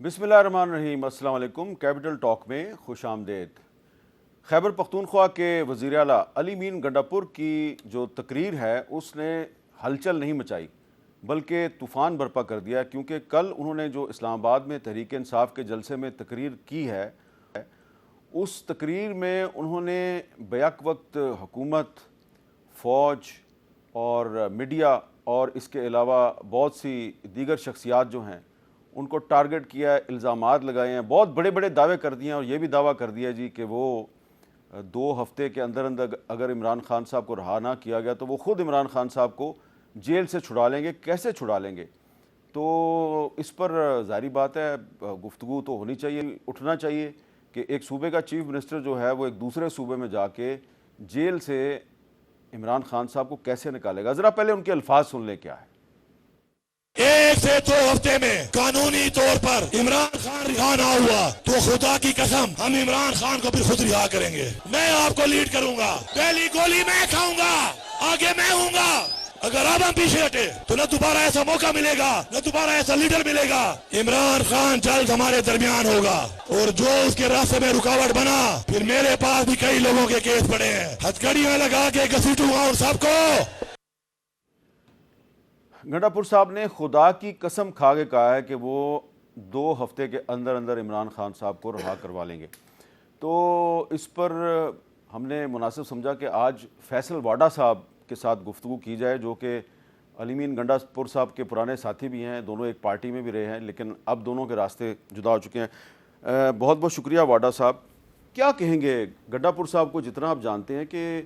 بسم اللہ الرحمن الرحیم۔ السلام علیکم۔ کیپٹل ٹاک میں خوش آمدید۔ خیبر پختونخوا کے وزیر اعلیٰ علی مین گنڈاپور کی جو تقریر ہے اس نے ہلچل نہیں مچائی بلکہ طوفان برپا کر دیا، کیونکہ کل انہوں نے جو اسلام آباد میں تحریک انصاف کے جلسے میں تقریر کی ہے اس تقریر میں انہوں نے بیک وقت حکومت، فوج اور میڈیا اور اس کے علاوہ بہت سی دیگر شخصیات جو ہیں ان کو ٹارگٹ کیا ہے، الزامات لگائے ہیں، بہت بڑے بڑے دعوے کر دیے ہیں، اور یہ بھی دعویٰ کر دیا جی کہ وہ 2 ہفتے کے اندر اگر عمران خان صاحب کو رہا نہ کیا گیا تو وہ خود عمران خان صاحب کو جیل سے چھڑا لیں گے۔ کیسے چھڑا لیں گے؟ تو اس پر ظاہری بات ہے گفتگو تو ہونی چاہیے، اٹھنا چاہیے کہ ایک صوبے کا چیف منسٹر جو ہے وہ ایک دوسرے صوبے میں جا کے جیل سے عمران خان صاحب کو کیسے نکالے گا؟ ذرا پہلے ان کے الفاظ سن لیں کیا ہے۔ 1 سے 2 ہفتے میں قانونی طور پر عمران خان رہا نہ ہوا تو خدا کی قسم ہم عمران خان کو پھر خود رہا کریں گے۔ میں آپ کو لیڈ کروں گا، پہلی گولی میں کھاؤں گا، آگے میں ہوں گا۔ اگر اب ہم پیچھے ہٹے تو نہ دوبارہ ایسا موقع ملے گا، نہ دوبارہ ایسا لیڈر ملے گا۔ عمران خان جلد ہمارے درمیان ہوگا، اور جو اس کے راستے میں رکاوٹ بنا، پھر میرے پاس بھی کئی لوگوں کے کیس پڑے ہیں، ہتھکڑیاں لگا کے گھسیٹوں گا ان سب کو۔ گنڈاپور صاحب نے خدا کی قسم کھا کے کہا ہے کہ وہ 2 ہفتے کے اندر عمران خان صاحب کو رہا کروا لیں گے۔ تو اس پر ہم نے مناسب سمجھا کہ آج فیصل واڈا صاحب کے ساتھ گفتگو کی جائے، جو کہ علی مین گنڈاپور صاحب کے پرانے ساتھی بھی ہیں، دونوں ایک پارٹی میں بھی رہے ہیں، لیکن اب دونوں کے راستے جدا ہو چکے ہیں۔ بہت بہت شکریہ واڈا صاحب۔ کیا کہیں گے گنڈاپور صاحب کو، جتنا آپ جانتے ہیں کہ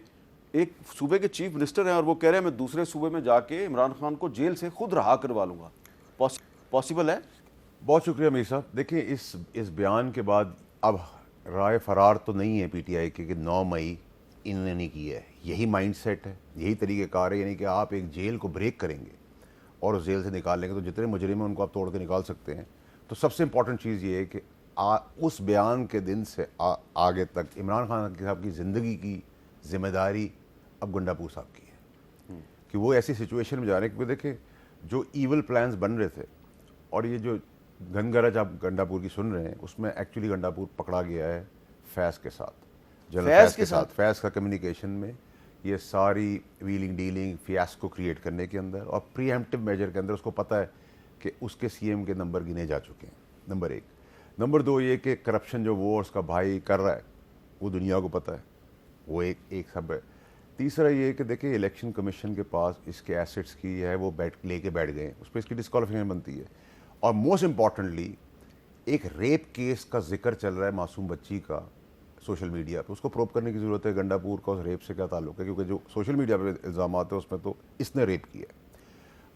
ایک صوبے کے چیف منسٹر ہیں اور وہ کہہ رہے ہیں میں دوسرے صوبے میں جا کے عمران خان کو جیل سے خود رہا کروا لوں گا، پاسبل ہے؟ بہت شکریہ امیر صاحب۔ دیکھیں اس بیان کے بعد اب رائے فرار تو نہیں ہے پی ٹی آئی کی کہ 9 مئی انہوں نے نہیں کی ہے۔ یہی مائنڈ سیٹ ہے، یہی طریقہ کار ہے، یعنی کہ آپ ایک جیل کو بریک کریں گے اور اس جیل سے نکال لیں گے تو جتنے مجرم ہیں ان کو آپ توڑ کے نکال سکتے ہیں۔ تو سب سے امپورٹنٹ چیز یہ ہے کہ اس بیان کے دن سے آگے تک عمران خان صاحب کی زندگی کی ذمہ داری اب گنڈاپور صاحب کی ہے کہ وہ ایسی سچویشن میں جا رہے ہیں، کیونکہ دیکھیں جو ایول پلانز بن رہے تھے اور یہ جو گن گرج آپ گنڈاپور کی سن رہے ہیں اس میں ایکچولی گنڈاپور پکڑا گیا ہے فیض کے ساتھ، جنرل فیض کے ساتھ۔ فیض کا کمیونیکیشن میں یہ ساری ویلنگ ڈیلنگ فیاس کو کریٹ کرنے کے اندر اور پری ایمپٹیو میجر کے اندر اس کو پتہ ہے کہ اس کے سی ایم کے نمبر گنے جا چکے ہیں، نمبر 1۔ نمبر 2 یہ کہ کرپشن جو وہ اس کا بھائی کر رہا ہے وہ دنیا کو پتہ ہے، وہ ایک سب ہے۔ تیسرا یہ کہ دیکھیں الیکشن کمیشن کے پاس اس کے ایسٹس کی ہے، وہ لے کے بیٹھ گئے ہیں، اس پہ اس کی ڈسکوالیفیکیشن بنتی ہے۔ اور موسٹ امپورٹنٹلی ایک ریپ کیس کا ذکر چل رہا ہے معصوم بچی کا سوشل میڈیا پہ، اس کو پروو کرنے کی ضرورت ہے گنڈاپور کا اس ریپ سے کیا تعلق ہے، کیونکہ جو سوشل میڈیا پہ الزامات ہیں اس میں تو اس نے ریپ کیا ہے۔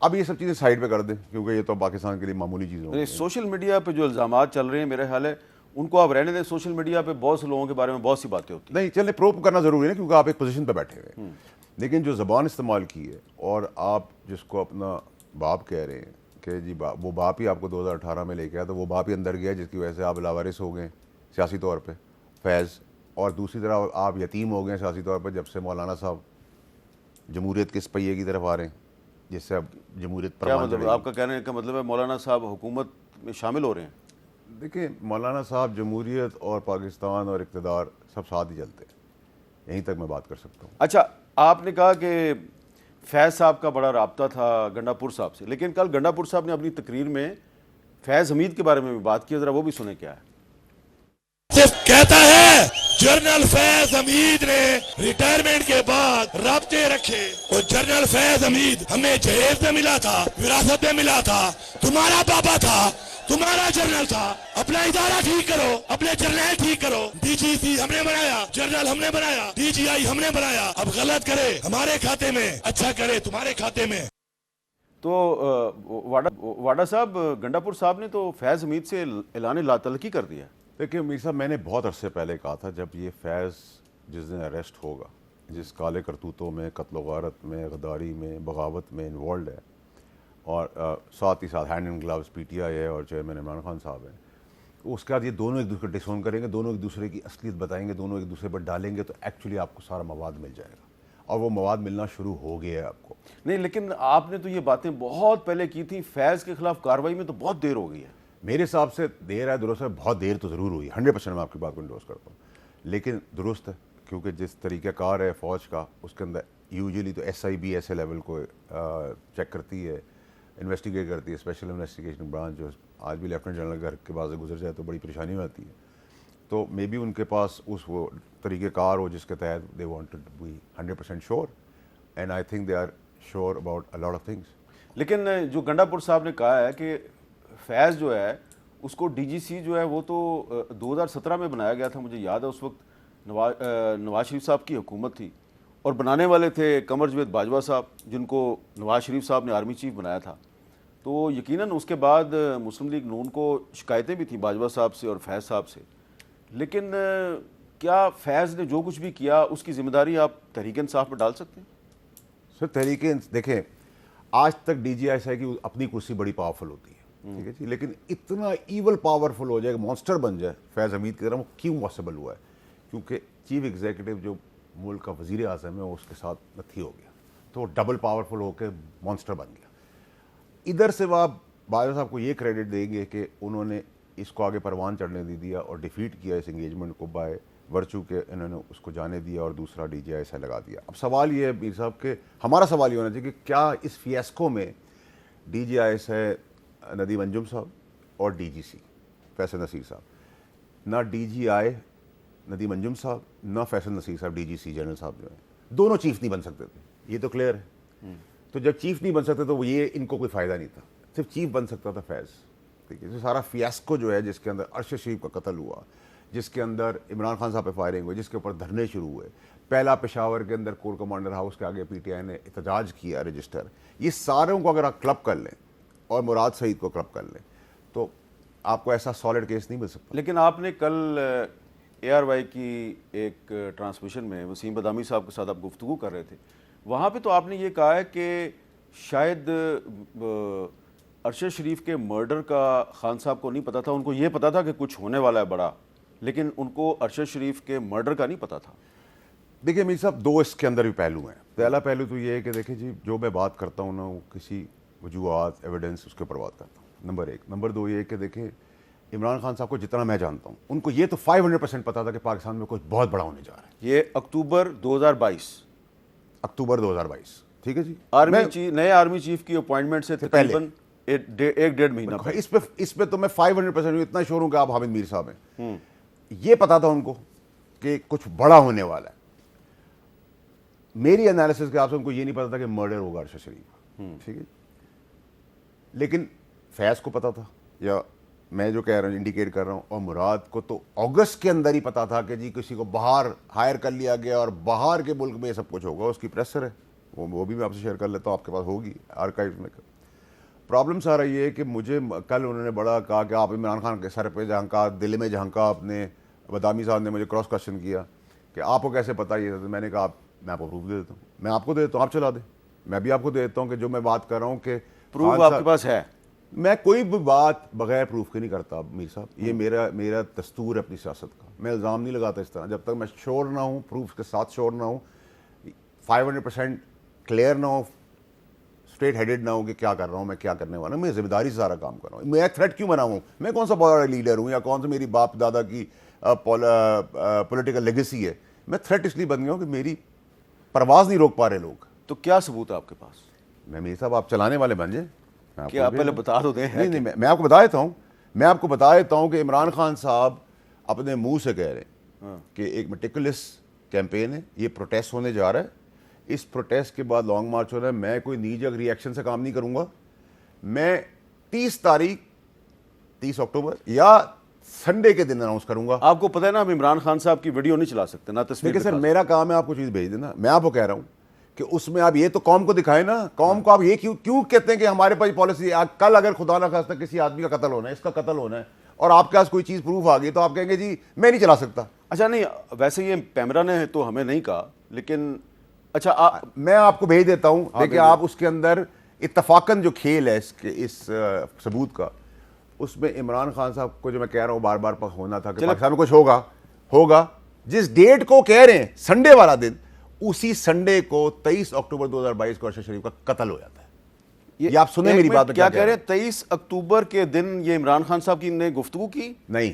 اب یہ سب چیزیں سائڈ پہ کر دیں کیونکہ یہ تو پاکستان کے لیے معمولی چیزیں ہیں۔ سوشل میڈیا پہ جو الزامات چل رہے ہیں میرے خیال ہے ان کو آپ رہنے دیں، سوشل میڈیا پہ بہت سے لوگوں کے بارے میں بہت سی باتیں ہوتی ہیں۔ نہیں چلیں، پروو کرنا ضروری ہے کیونکہ آپ ایک پوزیشن پہ بیٹھے ہوئے ہیں، لیکن جو زبان استعمال کی ہے اور آپ جس کو اپنا باپ کہہ رہے ہیں کہ جی وہ باپ ہی آپ کو 2018 میں لے کے آیا تو وہ باپ ہی اندر گیا جس کی وجہ سے آپ لاوارث ہو گئے سیاسی طور پہ فیض، اور دوسری طرف آپ یتیم ہو گئے سیاسی طور پہ جب سے مولانا صاحب جمہوریت کے اس پہیے کی طرف آ رہے ہیں جس سے اب جمہوریت پر کیا مطلب آپ کا کہنے کا مطلب ہے مولانا صاحب حکومت میں شامل ہو رہے ہیں؟ دیکھیں مولانا صاحب جمہوریت اور پاکستان اور اقتدار سب ساتھ ہی چلتے ہیں، یہیں تک میں بات کر سکتا ہوں۔ اچھا، آپ نے کہا کہ فیض صاحب کا بڑا رابطہ تھا گنڈاپور صاحب سے، لیکن کل گنڈاپور صاحب نے اپنی تقریر میں فیض حمید کے بارے میں بھی بات کی، ذرا وہ بھی سنیں کیا ہے۔ صرف کہتا ہے جنرل فیض حمید نے ریٹائرمنٹ کے بعد رابطے رکھے، اور جنرل فیض حمید ہمیں جہیز میں ملا تھا، وراثت میں ملا تھا، تمہارا بابا تھا، تمہارا جنرل تھا، اپنا ادارہ ٹھیک کرو، اپنے جرنیل ٹھیک کرو، ڈی جی سی ہم نے بنایا، جنرل ہم نے بنایا، ڈی جی آئی ہم نے بنایا، اب غلط کرے ہمارے کھاتے میں، اچھا کرے تمہارے کھاتے میں۔ تو واڈا صاحب، گنڈاپور صاحب نے تو فیض حمید سے اعلان لا تعلقی کر دیا۔ دیکھیں امیر صاحب، میں نے بہت عرصے پہلے کہا تھا جب یہ فیض جس دن اریسٹ ہوگا، جس کالے کرتوتوں میں، قتل و غارت میں، غداری میں، بغاوت میں انوالوڈ ہے، اور ساتھ ہی ساتھ hand and gloves P T I ہے اور چیئرمین عمران خان صاحب ہیں، اس کے بعد یہ دونوں ایک دوسرے کو ڈسون کریں گے، دونوں ایک دوسرے کی اصلیت بتائیں گے، دونوں ایک دوسرے پر ڈالیں گے تو ایکچولی آپ کو سارا مواد مل جائے گا، اور وہ مواد ملنا شروع ہو گیا ہے آپ کو۔ نہیں، لیکن آپ نے تو یہ باتیں بہت پہلے کی تھیں، فیض کے خلاف کارروائی میں تو بہت دیر ہو گئی ہے۔ میرے حساب سے دیر ہے درست ہے, بہت دیر تو ضرور ہوئی, 100% میں آپ کی بات کو انڈورس کرتا ہوں, لیکن درست ہے کیونکہ جس طریقہ کار ہے فوج کا اس کے اندر یوزلی تو ایس آئی بی ایسے لیول کو چیک کرتی ہے, انویسٹیگیٹ کرتی ہے, اسپیشل انویسٹیگیشن برانچ جو آج بھی لیفٹنٹ جنرل گھر کے بعد گزر جائے تو بڑی پریشانی میں آتی ہے. تو مے بی ان کے پاس اس وہ طریقہ کار ہو جس کے تحت they want to be 100% sure, and I think they are sure about a lot of things. لیکن جو گنڈا پور صاحب نے کہا ہے کہ فیض جو ہے اس کو ڈی جی سی جو ہے وہ تو 2017 میں بنایا گیا تھا, مجھے یاد ہے اس وقت نواز شریف صاحب کی حکومت تھی اور بنانے والے تھے قمر جاوید باجوہ صاحب جن کو نواز شریف صاحب نے آرمی چیف بنایا تھا. تو یقیناً اس کے بعد مسلم لیگ نون کو شکایتیں بھی تھیں باجوہ صاحب سے اور فیض صاحب سے, لیکن کیا فیض نے جو کچھ بھی کیا اس کی ذمہ داری آپ تحریک انصاف پر ڈال سکتے ہیں؟ سر تحریک دیکھیں آج تک ڈی جی ایس آئی کی اپنی کرسی بڑی پاورفل ہوتی ہے, ٹھیک ہے جی, لیکن اتنا ایول پاورفل ہو جائے کہ مانسٹر بن جائے فیض حمید کی طرح, وہ کیوں پاسبل ہوا ہے؟ کیونکہ چیف ایگزیکٹو جو ملک کا وزیر اعظم ہے وہ اس کے ساتھ نتھی ہو گیا, تو وہ ڈبل پاورفل ہو کے مانسٹر بن گیا. ادھر سے وہ آپ باجوہ صاحب کو یہ کریڈٹ دیں گے کہ انہوں نے اس کو آگے پروان چڑھنے دیا اور ڈیفیٹ کیا اس انگیجمنٹ کو بائے ورچو کہ انہوں نے اس کو جانے دیا اور دوسرا ڈی جی ایس آئی لگا دیا. اب سوال یہ ہے میر صاحب کہ ہمارا سوال یہ ہونا چاہیے کہ کیا اس فیاسکو میں ڈی جی ایس ہے ندیم انجم صاحب اور ڈی جی سی فیصل نصیر صاحب, نہ ڈی جی آئی ندیم انجم صاحب نہ فیصل نصیر صاحب ڈی جی سی جنرل صاحب جو ہیں دونوں چیف نہیں بن سکتے تھے, یہ تو کلیئر ہے. تو جب چیف نہیں بن سکتے تو وہ یہ ان کو کوئی فائدہ نہیں تھا, صرف چیف بن سکتا تھا فیض. ٹھیک ہے, سارا فیاسکو جو ہے جس کے اندر ارشد شریف کا قتل ہوا, جس کے اندر عمران خان صاحب پہ فائرنگ ہوئی, جس کے اوپر دھرنے شروع ہوئے, پہلا پشاور کے اندر کور کمانڈر ہاؤس کے آگے پی ٹی آئی نے احتجاج کیا رجسٹر, یہ ساروں کو اگر آپ کلب کر لیں اور مراد سعید کو کلب کر لیں تو آپ کو ایسا سالڈ کیس نہیں مل سکتا. لیکن آپ نے کل اے آر وائی کی ایک ٹرانسمیشن میں وسیم بدامی صاحب کے ساتھ آپ گفتگو کر رہے تھے, وہاں پہ تو آپ نے یہ کہا ہے کہ شاید ارشد شریف کے مرڈر کا خان صاحب کو نہیں پتا تھا, ان کو یہ پتا تھا کہ کچھ ہونے والا ہے بڑا, لیکن ان کو ارشد شریف کے مرڈر کا نہیں پتا تھا. دیکھیں میر صاحب دو اس کے اندر بھی پہلو ہیں. پہلا پہلو تو یہ ہے کہ دیکھیں جی جو میں بات کرتا ہوں نا وہ کسی وجوہات ایویڈنس اس کے اوپر بات کرتا ہوں, نمبر ایک. نمبر دو یہ ہے کہ دیکھیں عمران خان صاحب کو جتنا میں جانتا ہوں ان کو یہ تو 500% پتا تھا کہ پاکستان میں کچھ بہت بڑا ہونے جا رہا ہے. یہ اکتوبر 2022 ٹھیک ہے جی, نئے آرمی چیف کی اپوائنٹمنٹ سے تقریباً 1.5 مہینہ اس پہ تو میں 500% اتنا شور ہوں کہ آپ حامد میر صاحب ہیں. یہ پتا تھا ان کو کہ کچھ بڑا ہونے والا ہے. میری انالیسس کے آپ سے ان کو یہ نہیں پتا تھا کہ مرڈر ہوگا ارشد شریف, ٹھیک ہے, لیکن فیض کو پتا تھا, یا میں جو کہہ رہا ہوں انڈیکیٹ کر رہا ہوں, اور مراد کو تو اگست کے اندر ہی پتا تھا کہ جی کسی کو باہر ہائر کر لیا گیا اور باہر کے ملک میں یہ سب کچھ ہوگا. اس کی پریسر ہے, وہ بھی میں آپ سے شیئر کر لیتا ہوں, آپ کے پاس ہوگی آرکائیو میں. پرابلم سارا یہ ہے کہ مجھے کل انہوں نے بڑا کہا کہ آپ عمران خان کے سر پہ جھانکا, دل میں جھانکا, آپ نے بدامی صاحب نے مجھے کراس کوشچن کیا کہ آپ کو کیسے پتہ یہ تھا. میں نے کہا میں آپ کو پروف دے دیتا ہوں, میں آپ کو دے دیتا ہوں, آپ چلا دیں. میں بھی آپ کو دے دیتا ہوں کہ جو میں بات کر رہا ہوں کہ پروف آپ کے پاس ہے. میں کوئی بھی بات بغیر پروف کے نہیں کرتا میر صاحب, یہ میرا دستور ہے اپنی سیاست کا. میں الزام نہیں لگاتا اس طرح جب تک میں شور نہ ہوں, پروف کے ساتھ شور نہ ہوں, 500% کلیئر نہ ہو, اسٹریٹ ہیڈڈ نہ ہو کہ کیا کر رہا ہوں, میں کیا کرنے والا ہوں, میں ذمہ داری سے سارا کام کر رہا ہوں. میں تھریٹ کیوں بناؤں, میں کون سا بڑا لیڈر ہوں یا کون سا میری باپ دادا کی پولیٹیکل لیگیسی ہے. میں تھریٹ اس لیے بن گیا ہوں کہ میری پرواز نہیں روک پا رہے لوگ. تو کیا ثبوت ہے آپ کے پاس؟ میں میر صاحب آپ چلانے والے بن جائیں, کیا آپ پہلے بتا دو دیں. نہیں میں آپ کو بتا دیتا ہوں, میں آپ کو بتا دیتا ہوں کہ عمران خان صاحب اپنے منہ سے کہہ رہے ہیں کہ ایک میٹیکولس کیمپین ہے, یہ پروٹیسٹ ہونے جا رہا ہے, اس پروٹیسٹ کے بعد لانگ مارچ ہو رہا ہے. میں کوئی نی جگ ریئیکشن سے کام نہیں کروں گا. میں 30 اکتوبر یا سنڈے کے دن اناؤنس کروں گا. آپ کو پتہ ہے نا ہم عمران خان صاحب کی ویڈیو نہیں چلا سکتے, نہ تصویر. دیکھیں سر میرا کام ہے آپ کو چیز بھیج دینا. میں آپ کو کہہ رہا ہوں کہ اس میں آپ یہ تو قوم کو دکھائیں نا, قوم کو آپ یہ کیوں کہتے ہیں کہ ہمارے پاس پالیسی, کل اگر خدا نہ خواستہ کسی آدمی کا قتل ہونا ہے, اس کا قتل ہونا ہے, اور آپ کے پاس کوئی چیز پروف آ گئی تو آپ کہیں گے جی میں نہیں چلا سکتا. اچھا نہیں, ویسے یہ پیمرا نے تو ہمیں نہیں کہا, لیکن اچھا میں آپ کو بھیج دیتا ہوں. دیکھیں آپ اس کے اندر اتفاقاً جو کھیل ہے اس ثبوت کا, اس میں عمران خان صاحب کو جو میں کہہ رہا ہوں بار بار ہونا تھا کہ پاکستان میں کچھ ہوگا. جس ڈیٹ کو کہہ رہے ہیں سنڈے والا دن, اسی سنڈے کو 23 اکتوبر 2022 کو ارشد شریف کا قتل ہو جاتا ہے. یہ آپ سنیں میری بات. کیا کہہ رہے ہیں 23 اکتوبر کے دن یہ عمران خان صاحب کی نے گفتگو کی؟ نہیں,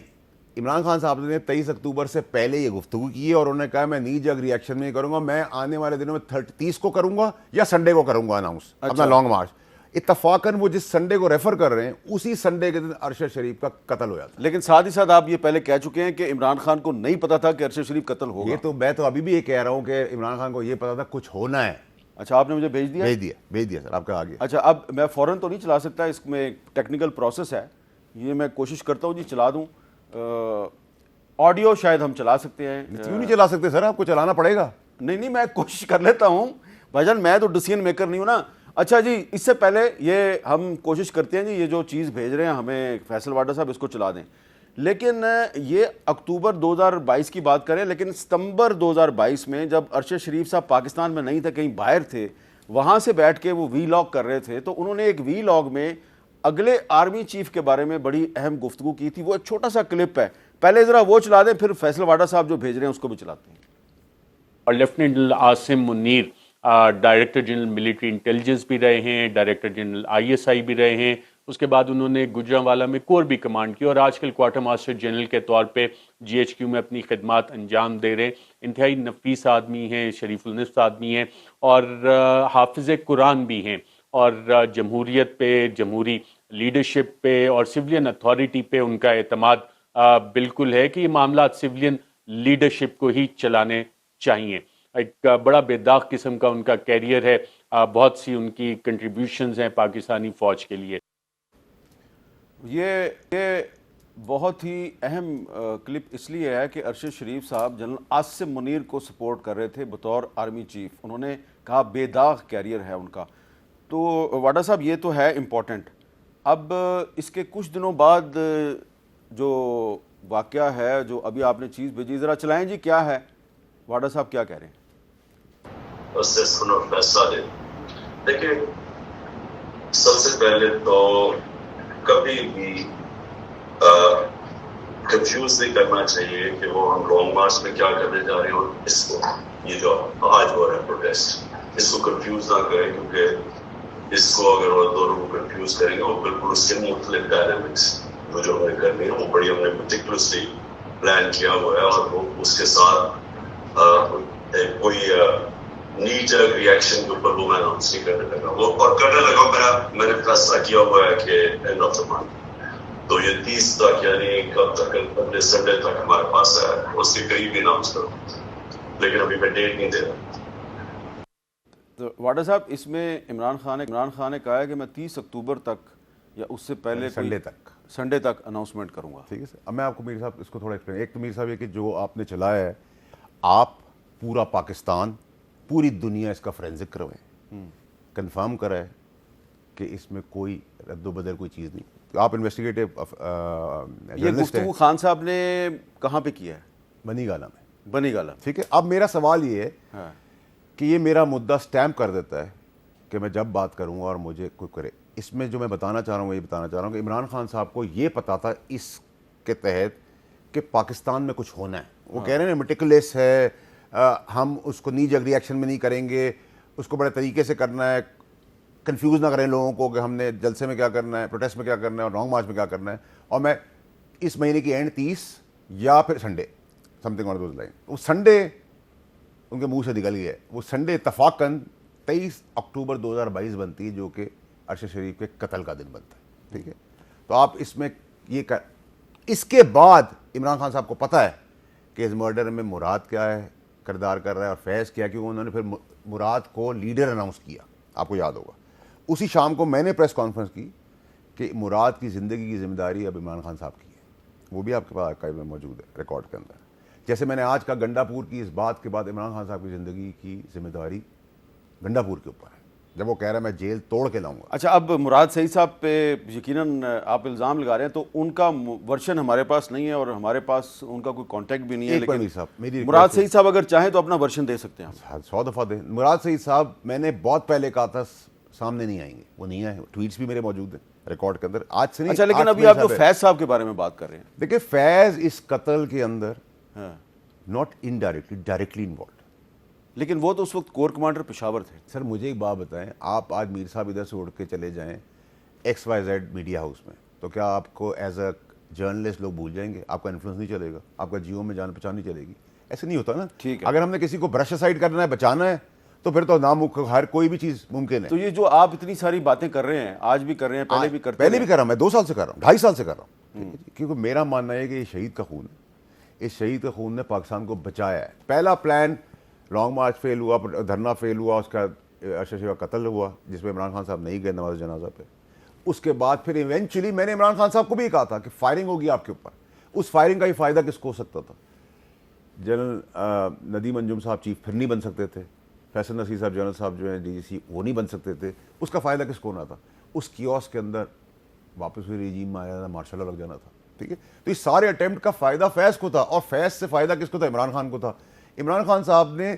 عمران خان صاحب نے 23 اکتوبر سے پہلے یہ گفتگو کی ہے اور انہوں نے کہا میں نی جگ ریئیکشن نہیں کروں گا, میں آنے والے دنوں میں 30 کو کروں گا یا سنڈے کو کروں گا اناؤنس اپنا لانگ مارچ. اتفاقاً وہ جس سنڈے کو ریفر کر رہے ہیں اسی سنڈے کے دن ارشد شریف کا قتل ہوا تھا. لیکن ساتھ ہی ساتھ آپ یہ پہلے کہہ چکے ہیں کہ عمران خان کو نہیں پتا تھا کہ ارشد شریف قتل ہوگا. یہ تو میں تو ابھی بھی یہ کہہ رہا ہوں کہ عمران خان کو یہ پتا تھا کچھ ہونا ہے. اچھا, آپ نے مجھے بھیج دیا؟ بھیج دیا سر, آپ کا آ گیا. اچھا, اب میں فوراً تو نہیں چلا سکتا, اس میں ٹیکنیکل پروسیس ہے, یہ میں کوشش کرتا ہوں جی چلا دوں. آڈیو شاید ہم چلا سکتے ہیں. کیوں نہیں چلا سکتے سر, آپ کو چلانا پڑے گا. نہیں میں کوشش کر لیتا ہوں بھائی جان, میں تو ڈیسیژن میکر نہیں ہوں نا. اچھا جی, اس سے پہلے یہ ہم کوشش کرتے ہیں جی یہ جو چیز بھیج رہے ہیں ہمیں فیصل واڈا صاحب, اس کو چلا دیں. لیکن یہ اکتوبر 2022 کی بات کریں, لیکن ستمبر 2022 میں جب ارشد شریف صاحب پاکستان میں نہیں تھے, کہیں باہر تھے, وہاں سے بیٹھ کے وہ وی لاگ کر رہے تھے, تو انہوں نے ایک وی لاگ میں اگلے آرمی چیف کے بارے میں بڑی اہم گفتگو کی تھی. وہ ایک چھوٹا سا کلپ ہے, پہلے ذرا وہ چلا دیں, پھر فیصل واڈا صاحب جو بھیج رہے ہیں اس کو بھی چلاتے ہیں. اور lieutenant general Asim Munir director general military intelligence بھی رہے ہیں, ڈائریکٹر جنرل ISI بھی رہے ہیں. اس کے بعد انہوں نے گجرانوالہ میں کور بھی کمانڈ کی اور آج کل کوارٹر ماسٹر جنرل کے طور پہ GHQ میں اپنی خدمات انجام دے رہے ہیں. انتہائی نفیس آدمی ہیں, شریف النفس آدمی ہیں اور حافظ قرآن بھی ہیں, اور جمہوریت پہ, جمہوری لیڈرشپ پہ اور سولین اتھارٹی پہ ان کا اعتماد بالکل ہے کہ یہ معاملات سولین لیڈرشپ کو ہی چلانے چاہیے. ایک بڑا بے داغ قسم کا ان کا کیریئر ہے, بہت سی ان کی کنٹریبیوشنز ہیں پاکستانی فوج کے لیے. یہ بہت ہی اہم کلپ اس لیے ہے کہ ارشد شریف صاحب جنرل عاصم منیر کو سپورٹ کر رہے تھے بطور آرمی چیف. انہوں نے کہا بے داغ کیریئر ہے ان کا. تو واڈا صاحب یہ تو ہے امپورٹنٹ. اب اس کے کچھ دنوں بعد جو واقعہ ہے, جو ابھی آپ نے چیز بھیجی, ذرا چلائیں جی کیا ہے واڈا صاحب, کیا کہہ رہے ہیں؟ اس سے سنو فیصلہ دے. دیکھیں, سب سے پہلے تو کبھی بھی کنفیوز نہیں کرنا چاہیے کہ وہ ہم لانگ مارچ میں کیا کرنے جا رہے ہیں, اور اس کو یہ جو آج ہو رہا ہے پروٹیسٹ, اس کو کنفیوز نہ کریں, کیونکہ اس کو اگر وہ دونوں کو کنفیوز کریں گے وہ بالکل اس کے مختلف ڈائنامکس جو ہم نے کرنی ہے وہ بڑی ہم نے پرٹیکولرلی پلان کیا ہوا ہے, اور وہ اس کے ساتھ کوئی نیٹ ریئیکشن کے اوپر وہ میں اناؤنس نہیں کرنے لگا. وہ اور کرنے لگا میں نے فیصلہ کیا ہوا ہے کہ اینڈ آف دا منتھ, تو یہ 30 تک یعنی کب تک, اپنے سنڈے تک ہمارے پاس ہے, اس کے قریب بھی اناؤنس کروں, لیکن ابھی میں ڈیٹ نہیں دے رہا. تو واڈا صاحب, اس میں عمران خان نے کہا ہے کہ میں 30 اکتوبر تک یا اس سے پہلے سنڈے تک اناؤنسمنٹ کروں گا. ٹھیک ہے سر, اب میں آپ کو میر صاحب اس کو تھوڑا ایکسپلین. ایک تو میر صاحب یہ کہ جو آپ نے چلایا ہے, آپ پورا پاکستان, پوری دنیا اس کا فورینزک کروائیں, کنفرم کرائے کہ اس میں کوئی رد و بدل کوئی چیز نہیں. آپ انویسٹیگیٹو یہ گفتگو خان صاحب نے کہاں پہ کیا ہے؟ بنی گالہ میں. بنی گالہ. ٹھیک ہے, اب میرا سوال یہ ہے کہ یہ میرا مدعا سٹیمپ کر دیتا ہے کہ میں جب بات کروں گا اور مجھے کوئی کرے. اس میں جو میں بتانا چاہ رہا ہوں, یہ بتانا چاہ رہا ہوں کہ عمران خان صاحب کو یہ پتا تھا اس کے تحت کہ پاکستان میں کچھ ہونا ہے. وہ کہہ رہے ہیں میٹیکولیس ہے, ہم اس کو نی جگ ریئیکشن میں نہیں کریں گے, اس کو بڑے طریقے سے کرنا ہے, کنفیوز نہ کریں لوگوں کو کہ ہم نے جلسے میں کیا کرنا ہے, پروٹیسٹ میں کیا کرنا ہے, اور لانگ مارچ میں کیا کرنا ہے. اور میں اس مہینے کی اینڈ 30 یا پھر Sunday some thing on those line, وہ سنڈے ان کے منہ سے نکل گیا ہے. وہ سنڈے اتفاقاً 23 اکتوبر 2022 بنتی ہے, جو کہ ارشد شریف کے قتل کا دن بنتا ہے. ٹھیک ہے, تو آپ اس میں یہ اس کے بعد عمران خان صاحب کو پتہ ہے کہ اس مرڈر میں مراد کیا ہے, کردار کر رہا ہے, اور فیض کیا, کیونکہ انہوں نے پھر مراد کو لیڈر اناؤنس کیا. آپ کو یاد ہوگا اسی شام کو میں نے پریس کانفرنس کی کہ مراد کی زندگی کی ذمہ داری اب عمران خان صاحب کی ہے. وہ بھی آپ کے پاس آرکائیو میں موجود ہے ریکارڈ کے اندر. جیسے میں نے آج کا گنڈا پور کی اس بات کے بعد عمران خان صاحب کی زندگی کی ذمہ داری گنڈا پور کے اوپر ہے, جب وہ کہہ رہا ہے میں جیل توڑ کے لاؤں گا. اچھا, اب مراد سعید صاحب پہ یقیناً آپ الزام لگا رہے ہیں, تو ان کا ورشن ہمارے پاس نہیں ہے اور ہمارے پاس ان کا کوئی کانٹیکٹ بھی نہیں ہے, لیکن مراد سعید صاحب اگر چاہیں تو اپنا ورشن دے سکتے ہیں. 100 دفعہ دیں. مراد سعید صاحب میں نے بہت پہلے کہا تھا سامنے نہیں آئیں گے, وہ نہیں آئے, ٹویٹس بھی میرے موجود ہیں ریکارڈ کے اندر آج سے نہیں. اچھا, لیکن ابھی آپ جو فیض صاحب کے بارے میں بات کر رہے ہیں, دیکھیں فیض اس قتل کے اندر ناٹ انڈائریکٹلی ڈائریکٹلی انوالوڈ. لیکن وہ تو اس وقت کور کمانڈر پشاور تھے. سر مجھے ایک بات بتائیں, آپ آج میر صاحب ادھر سے اڑ کے چلے جائیں XYZ میڈیا ہاؤس میں, تو کیا آپ کو ایز اے جرنلسٹ لوگ بھول جائیں گے؟ آپ کا انفلوئنس نہیں چلے گا, آپ کا جیو میں جان پہچان نہیں چلے گی؟ ایسے نہیں ہوتا نا. ٹھیک ہے. اگر ہم نے کسی کو برش اسائڈ کرنا ہے, بچانا ہے, تو پھر تو ہر کوئی بھی چیز ممکن ہے. تو یہ جو آپ اتنی ساری باتیں کر رہے ہیں, آج بھی کر رہے ہیں, پہلے بھی کرتے پہلے بھی کر رہا ہوں, میں 2 سال سے کر رہا ہوں, 2.5 سال سے کر رہا ہوں, کیونکہ میرا ماننا ہے کہ یہ شہید کا خون ہے. اس شہید کا خون نے پاکستان کو بچایا ہے. پہلا پلان لانگ مارچ فیل ہوا, دھرنا فیل ہوا, اس کا ارشد شریف کا قتل ہوا جس میں عمران خان صاحب نہیں گئے نماز جنازہ پہ. اس کے بعد پھر ایونچولی میں نے عمران خان صاحب کو بھی کہا تھا کہ فائرنگ ہوگی آپ کے اوپر. اس فائرنگ کا ہی فائدہ کس کو ہو سکتا تھا؟ جنرل ندیم انجم صاحب چیف پھر نہیں بن سکتے تھے, فیصل نصیر صاحب جنرل صاحب جو ہیں DGC وہ نہیں بن سکتے تھے. اس کا فائدہ کس کو ہونا تھا؟ اس کیوس کے اندر واپس ہوئی رجیم میں آیا تھا, مارشل لا لگ جانا تھا. ٹھیک ہے, تو اس سارے اٹیمپٹ کا فائدہ فیض کو تھا, اور فیض سے فائدہ کس کو تھا؟ عمران خان کو تھا. عمران خان صاحب نے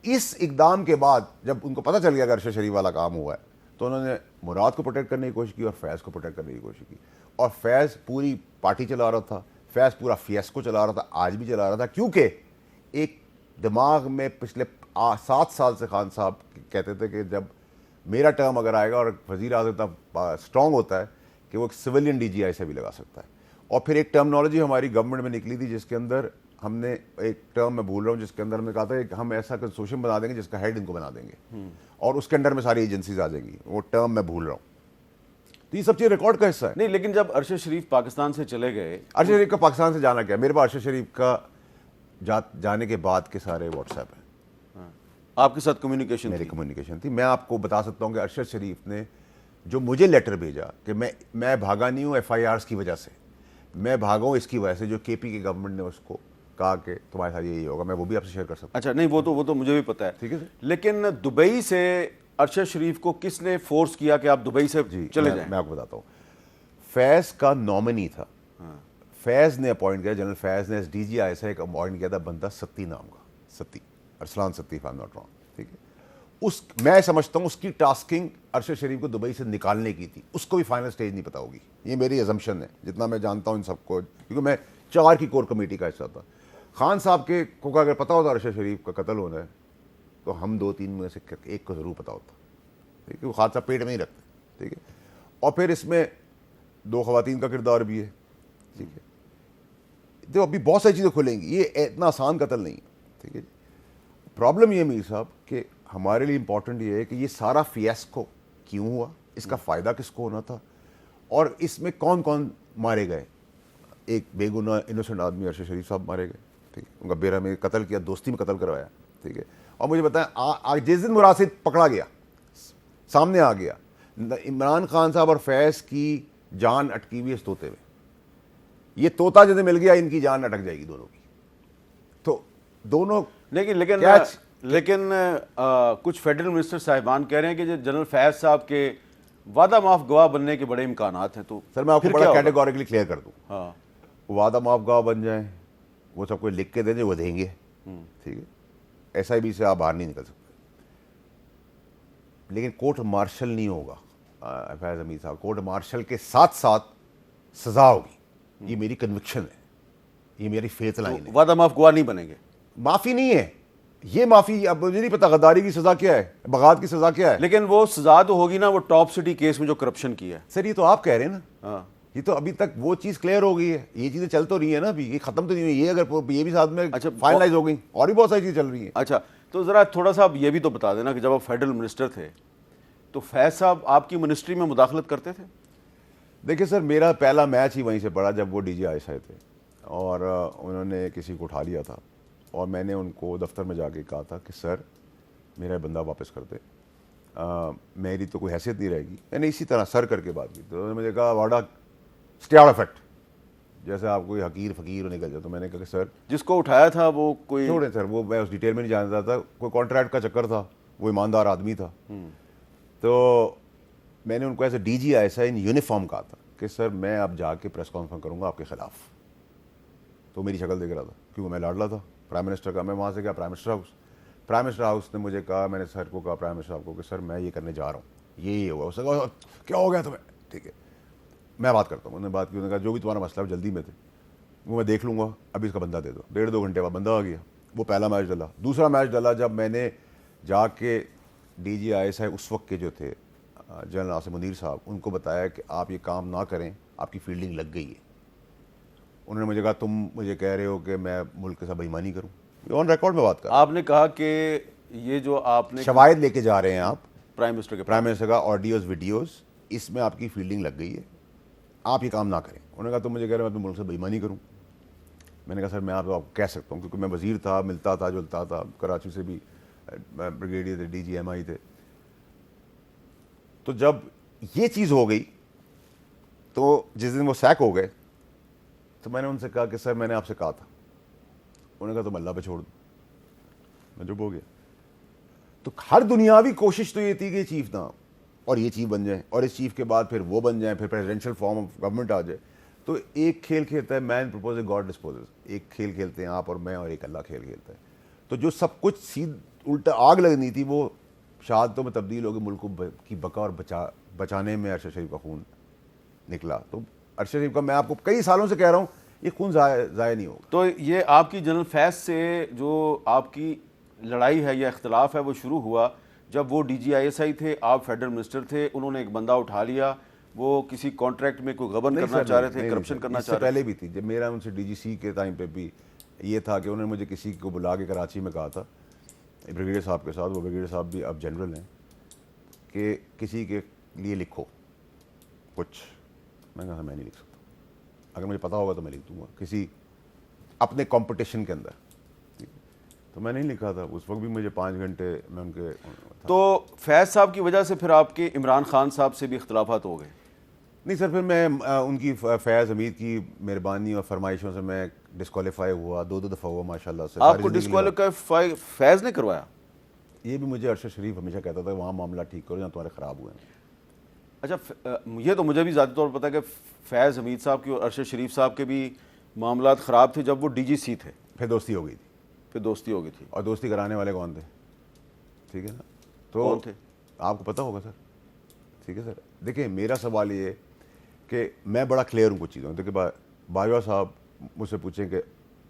اس اقدام کے بعد جب ان کو پتہ چل گیا کہ ارشد شریف والا کام ہوا ہے, تو انہوں نے مراد کو پروٹیکٹ کرنے کی کوشش کی اور فیض کو پروٹیکٹ کرنے کی کوشش کی. اور فیض پوری پارٹی چلا رہا تھا, فیض پورا فیسکو چلا رہا تھا, آج بھی چلا رہا تھا, کیونکہ ایک دماغ میں پچھلے 7 سال سے خان صاحب کہتے تھے کہ جب میرا ٹرم اگر آئے گا, اور وزیر اعظم اتنا اسٹرانگ ہوتا ہے کہ وہ ایک سویلین DGI سے بھی لگا سکتا ہے. اور پھر ایک ٹرمنالوجی ہماری گورنمنٹ میں نکلی تھی جس کے اندر ہم نے ایک ٹرم میں بھول رہا ہوں, جس کے اندر ہم نے کہا تھا کہ ہم ایسا کنسورشیم بنا دیں گے جس کا ہیڈ ان کو بنا دیں گے, اور اس کے انڈر میں ساری ایجنسیز آ جائیں گی. وہ ٹرم میں بھول رہا ہوں. تو یہ سب چیز ریکارڈ کا حصہ ہے. نہیں, لیکن جب ارشد شریف پاکستان سے چلے گئے, ارشد شریف کا پاکستان سے جانا کیا؟ میرے پاس ارشد شریف کا جانے کے بعد کے سارے واٹس ایپ ہیں. آپ کے ساتھ کمیونیکیشن میری کمیونیکیشن تھی. میں آپ کو بتا سکتا ہوں کہ ارشد شریف نے جو مجھے لیٹر بھیجا کہ میں بھاگا نہیں ہوں FIRs کی وجہ سے, میں بھاگا ہوں اس کی وجہ سے جو KP کی گورنمنٹ نے اس کو کہا کہ تمہارے ساتھ یہی ہوگا, میں وہ بھی آپ سے شیئر کر سکتا ہوں. اچھا, نہیں وہ تو مجھے بھی پتہ ہے. ٹھیک ہے, لیکن دبئی سے ارشد شریف کو کس نے فورس کیا کہ آپ دبئی سے چلے جائیں؟ میں آپ کو بتاتا ہوں. فیض کا نامنی تھا, فیض نے اپوائنٹ کیا, جنرل فیض نے DGI سے ایک اپوائنٹ کیا تھا بندہ ستی نام کا, ستی ارسلان ستی, if I'm not wrong. ٹھیک ہے, میں سمجھتا ہوں اس کی ٹاسکنگ ارشد شریف کو دبئی سے نکالنے کی تھی. اس کو بھی فائنل سٹیج نہیں پتا ہوگی, یہ میری ازمپشن ہے جتنا میں جانتا ہوں ان سب کو, کیونکہ میں 4 کی کور کمیٹی کا حصہ تھا. خان صاحب کے کو اگر پتا ہوتا ارشد شریف کا قتل ہونا ہے تو ہم 2-3 میں سے ایک کو ضرور پتا ہوتا. ٹھیک ہے, وہ خان صاحب پیٹ میں ہی رکھتے. ٹھیک ہے, اور پھر اس میں 2 خواتین کا کردار بھی ہے. ٹھیک ہے, تو ابھی بہت ساری چیزیں کھلیں گی, یہ اتنا آسان قتل نہیں ہے. ٹھیک ہے, پرابلم یہ میر صاحب کہ ہمارے لیے امپورٹنٹ یہ ہے کہ یہ سارا فیاسکو کیوں ہوا, اس کا فائدہ کس کو ہونا تھا, اور اس میں کون کون مارے گئے. ایک بے گناہ انوسنٹ آدمی ارشد شریف صاحب مارے گئے. ٹھیک ہے, ان کا بیرہ میں قتل کیا, دوستی میں قتل کروایا. ٹھیک ہے, اور مجھے بتائیں جس دن مراسد پکڑا گیا, سامنے آ گیا, عمران خان صاحب اور فیض کی جان اٹکی ہوئی اس طوطے میں. یہ طوطا جب مل گیا ان کی جان اٹک جائے گی دونوں کی. تو دونوں لیکن کچھ فیڈرل منسٹر صاحبان کہہ رہے ہیں کہ جنرل فیض صاحب کے وعدہ معاف گواہ بننے کے بڑے امکانات ہیں. تو سر میں آپ کو بڑا کیٹیگوریکلی کلیئر کر دوں, ہاں, وعدہ معاف گواہ بن جائیں, وہ سب کو لکھ کے دیں جو وہ دیں گے. ٹھیک ہے, SIB سے آپ باہر نہیں نکل سکتے, لیکن کورٹ مارشل نہیں ہوگا. فیض حمید صاحب, کورٹ مارشل کے ساتھ ساتھ سزا ہوگی. یہ میری کنوکشن ہے, یہ میری فیتھ لائن ہے. وعدہ معاف گواہ نہیں بنیں گے. معافی نہیں ہے یہ, معافی اب مجھے نہیں پتا غداری کی سزا کیا ہے, بغاوت کی سزا کیا ہے. لیکن وہ سزا تو ہوگی نا, وہ ٹاپ سٹی کیس میں جو کرپشن کی ہے. سر یہ تو آپ کہہ رہے ہیں نا, ہاں, یہ تو ابھی تک وہ چیز کلیئر ہو گئی ہے, یہ چیزیں چل تو رہی ہیں نا, ابھی یہ ختم تو نہیں ہوئی. یہ اگر یہ بھی ساتھ میں فائنلائز ہو گئی, اور بھی بہت ساری چیزیں چل رہی ہیں. اچھا, تو ذرا تھوڑا سا آپ یہ بھی تو بتا دینا کہ جب آپ فیڈرل منسٹر تھے تو فیض صاحب آپ کی منسٹری میں مداخلت کرتے تھے؟ دیکھیں سر, میرا پہلا میچ ہی وہیں سے پڑا جب وہ DGI سے تھے, اور انہوں نے کسی کو اٹھا لیا تھا, اور میں نے ان کو دفتر میں جا کے کہا تھا کہ سر میرا بندہ واپس کر دے, میری تو کوئی حیثیت نہیں رہے گی. میں نے اسی طرح سر کر کے بات کی, تو انہوں نے مجھے کہا واڈا اسٹے آؤٹ آف اٹ, جیسے آپ کوئی حقیر فقیر نکل جائے. تو میں نے کہا کہ سر جس کو اٹھایا تھا وہ کوئی چھوڑیں سر, وہ میں اس ڈیٹیل میں نہیں جانتا تھا, کوئی کانٹریکٹ کا چکر تھا, وہ ایماندار آدمی تھا. تو میں نے ان کو ایسے DGI ایسا ان یونیفارم کہا تھا کہ سر میں اب جا کے پریس کانفرنس کروں گا آپ کے خلاف. تو میری شکل دیکھ رہا تھا کیونکہ میں لاڈلا تھا پرائم منسٹر کا. میں وہاں سے گیا پرائم منسٹر ہاؤس نے مجھے کہا, میں نے سر کو کہا پرائم منسٹر صاحب کو کہ سر میں یہ کرنے جا رہا ہوں, یہ ہوا. اس نے کہا کیا ہو گیا تمہیں؟ ٹھیک ہے میں بات کرتا ہوں. انہوں نے بات کی, انہوں نے کہا جو بھی تمہارا مسئلہ ہے جلدی میں تھے وہ میں دیکھ لوں گا, ابھی اس کا بندہ دے دو. 1.5-2 گھنٹے بعد بندہ آ گیا. وہ پہلا میچ ڈلا. دوسرا میچ ڈلا جب میں نے جا کے D G I S I اس وقت کے جو تھے جنرل عاصم منیر صاحب, ان کو بتایا کہ آپ یہ کام نہ کریں, آپ کی فیلڈنگ لگ گئی ہے. انہوں نے مجھے کہا تم مجھے کہہ رہے ہو کہ میں ملک کے ساتھ بےایمانی کروں. یہ آن ریکارڈ میں بات کر, آپ نے کہا کہ یہ جو آپ نے شواہد لے کے جا رہے ہیں آپ پرائم منسٹر کے پرائم منسٹر کا آڈیوز ویڈیوز, اس میں آپ کی فیلڈنگ لگ گئی ہے, آپ یہ کام نہ کریں. انہوں نے کہا تم مجھے کہہ رہے ہو میں اپنے ملک سے بےایمانی کروں. میں نے کہا سر میں آپ کو کہہ سکتا ہوں کیونکہ میں وزیر تھا, ملتا تھا جلتا تھا, کراچی سے بھی بریگیڈیئر تھے, ڈی جی ایم آئی تھے. تو جب یہ چیز ہو گئی تو جس دن وہ سیک ہو گئے تو میں نے ان سے کہا کہ سر میں نے آپ سے کہا تھا. انہوں نے کہا تم اللہ پہ چھوڑ دو. میں چپ ہو گیا. تو ہر دنیاوی کوشش تو یہ تھی کہ یہ چیف نہ اور یہ چیف بن جائیں, اور اس چیف کے بعد پھر وہ بن جائیں, پھر پریزیڈینشیل فارم آف گورنمنٹ آ جائے. تو ایک کھیل کھیلتا ہے مین پرپوز گاڈ ڈسپوزز, ایک کھیل کھیلتے ہیں آپ اور میں, اور ایک اللہ کھیل کھیلتا ہے. تو جو سب کچھ الٹا آگ لگنی تھی وہ شہادتوں میں تبدیل ہو گئی. ملک کی بقا اور بچانے میں ارشد شریف کا خون نکلا. تو ارشد شریف کا میں آپ کو کئی سالوں سے کہہ رہا ہوں یہ خون ضائع نہیں ہوگا. تو یہ آپ کی جنرل فیض سے جو آپ کی لڑائی ہے یا اختلاف ہے وہ شروع ہوا جب وہ D G I S I تھے, آپ فیڈرل منسٹر تھے, انہوں نے ایک بندہ اٹھا لیا, وہ کسی کانٹریکٹ میں کوئی غبن کرنا چاہ رہے تھے, کرپشن کرنا چاہ رہے تھے. پہلے بھی تھی. جب میرا ان سے ڈی جی سی کے ٹائم پہ بھی یہ تھا کہ انہوں نے مجھے کسی کو بلا کے کراچی میں کہا تھا بریگیڈیئر صاحب کے ساتھ, وہ بریگیڈیئر صاحب بھی اب جنرل ہیں, کہ کسی کے لیے لکھو کچھ. میں نے کہا میں نہیں لکھ سکتا, اگر مجھے پتا ہوگا تو میں لکھ دوں گا کسی اپنے کمپٹیشن کے اندر. تو میں نہیں لکھا تھا اس وقت بھی, مجھے 5 گھنٹے میں ان کے. تو فیض صاحب کی وجہ سے پھر آپ کے عمران خان صاحب سے بھی اختلافات ہو گئے؟ نہیں سر, پھر میں ان کی فیض حمید کی مہربانی اور فرمائشوں سے میں ڈسکوالیفائی ہوا, 2 دفعہ ہوا ماشاء اللہ سے. آپ کو ڈسکوالیفائی فیض نے کروایا؟ یہ بھی مجھے ارشد شریف ہمیشہ کہتا تھا وہاں معاملہ ٹھیک کرو جہاں تمہارے خراب ہوئے ہیں. اچھا, یہ تو مجھے بھی ذاتی طور پر پتا ہے کہ فیض حمید صاحب کی اور ارشد شریف صاحب کے بھی معاملات خراب تھے جب وہ ڈی جی سی تھے, پھر دوستی ہو گئی تھی. پھر دوستی ہو گئی تھی. اور دوستی کرانے والے کون تھے؟ ٹھیک ہے نا, تو کون تھے آپ کو پتہ ہوگا سر. ٹھیک ہے سر, دیکھیں میرا سوال یہ ہے کہ میں بڑا کلیئر ہوں کچھ چیزوں. دیکھیں باجوہ صاحب مجھ سے پوچھیں کہ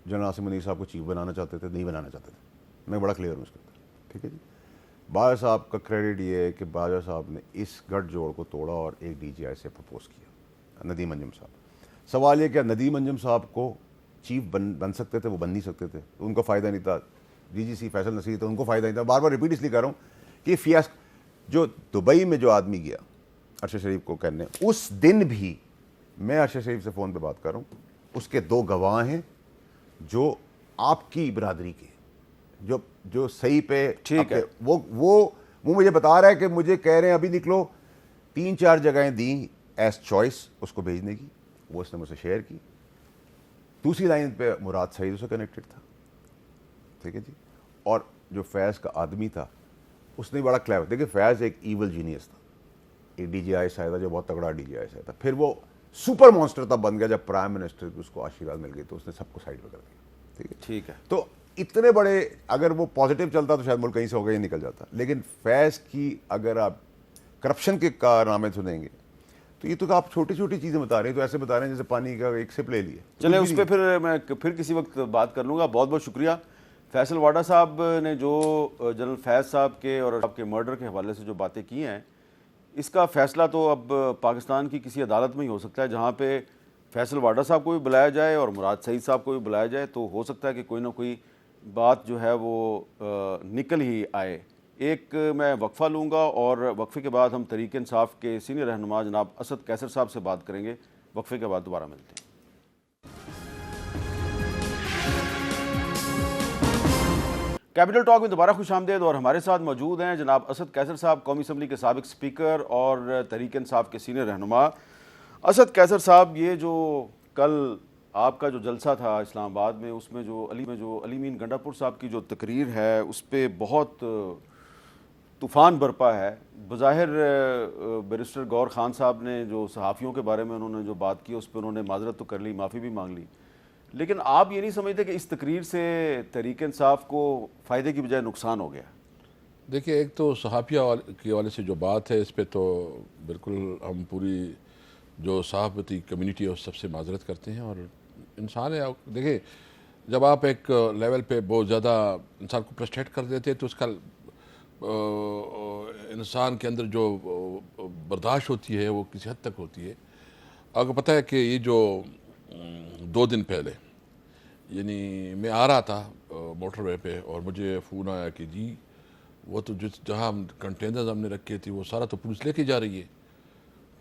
جنرل عاصم منیر صاحب کو چیف بنانا چاہتے تھے, نہیں بنانا چاہتے تھے, میں بڑا کلیئر ہوں اس کے اندر. ٹھیک ہے جی. باجوہ صاحب کا کریڈٹ یہ ہے کہ باجوہ صاحب نے اس گٹھ جوڑ کو توڑا اور ایک ڈی جی آئی سے پرپوز کیا, ندیم انجم صاحب. سوال یہ کہ ندیم انجم صاحب کو چیف بن سکتے تھے, وہ بن نہیں سکتے تھے, ان کو فائدہ نہیں تھا. ڈی جی سی فیصل نصیر تھا, ان کو فائدہ نہیں تھا. بار بار ریپیٹ اس لیے کر رہا ہوں کہ فیاس جو دبئی میں جو آدمی گیا ارشد شریف کو کہنے, اس دن بھی میں ارشد شریف سے فون پہ بات کر رہا ہوں, اس کے 2 گواہ ہیں جو آپ کی برادری کے, جو صحیح پہ ٹھیک ہے. وہ مجھے بتا رہا ہے کہ مجھے کہہ رہے ہیں ابھی نکلو, 3-4 جگہیں دیں ایز چوائس اس کو بھیجنے کی, وہ اس نے مجھ سے شیئر کی. دوسری لائن پہ مراد سعید سے کنیکٹڈ تھا. ٹھیک ہے جی. اور جو فیض کا آدمی تھا اس نے بڑا کلیور, دیکھیں فیض ایک ایول جینیس تھا, ایک ڈی جی آئی سے آیا تھا جو بہت تگڑا ڈی جی آئی سے آیا تھا, پھر وہ سپر مانسٹر تب بن گیا جب پرائم منسٹر اس کو آشیرواد مل گئی تو اس نے سب کو سائڈ پہ کر دیا. ٹھیک ہے. تو اتنے بڑے, اگر وہ پازیٹیو چلتا تو شاید ملک کہیں سے ہو گیا نکل جاتا. لیکن فیض کی اگر آپ کرپشن کے کارنامے سنیں گے تو یہ تو آپ چھوٹی چھوٹی چیزیں بتا رہے ہیں, تو ایسے بتا رہے ہیں جیسے پانی کا ایک سپ لے لیے. چلیں اس پہ پھر میں پھر کسی وقت بات کر لوں گا. بہت بہت شکریہ. فیصل واڈا صاحب نے جو جنرل فیض صاحب کے اور آپ کے مرڈر کے حوالے سے جو باتیں کی ہیں, اس کا فیصلہ تو اب پاکستان کی کسی عدالت میں ہی ہو سکتا ہے, جہاں پہ فیصل واڈا صاحب کو بھی بلایا جائے اور مراد سعید صاحب کو بھی بلایا جائے, تو ہو سکتا ہے کہ کوئی نہ کوئی بات جو ہے وہ نکل ہی آئے. ایک میں وقفہ لوں گا اور وقفے کے بعد ہم تحریک انصاف کے سینئر رہنما جناب اسد قیصر صاحب سے بات کریں گے. وقفے کے بعد دوبارہ ملتے ہیں. کیپٹل ٹاک میں دوبارہ خوش آمدید, اور ہمارے ساتھ موجود ہیں جناب اسد قیصر صاحب, قومی اسمبلی کے سابق اسپیکر اور تحریک انصاف کے سینئر رہنما. اسد قیصر صاحب, یہ جو کل آپ کا جو جلسہ تھا اسلام آباد میں, اس میں جو علی مین گنڈا پور صاحب کی جو تقریر ہے اس پہ بہت طوفان برپا ہے. بظاہر بیرسٹر غور خان صاحب نے جو صحافیوں کے بارے میں انہوں نے جو بات کی اس پہ انہوں نے معذرت تو کر لی, معافی بھی مانگ لی, لیکن آپ یہ نہیں سمجھتے کہ اس تقریر سے تحریک انصاف کو فائدے کی بجائے نقصان ہو گیا؟ دیکھیں, ایک تو صحافیہ کے حوالے سے جو بات ہے اس پہ تو بالکل ہم پوری جو صحافتی کمیونٹی ہے اس سب سے معذرت کرتے ہیں, اور انسان ہے. دیکھیں جب آپ ایک لیول پہ بہت زیادہ انسان کو فرسٹریٹ کر دیتے تو اس کا انسان کے اندر جو برداشت ہوتی ہے وہ کسی حد تک ہوتی ہے. آپ کو پتہ ہے کہ یہ جو 2 دن پہلے یعنی میں آ رہا تھا موٹر وے پہ اور مجھے فون آیا کہ جی وہ تو جہاں کنٹینرز ہم نے رکھے تھے وہ سارا تو پولیس لے کے جا رہی ہے.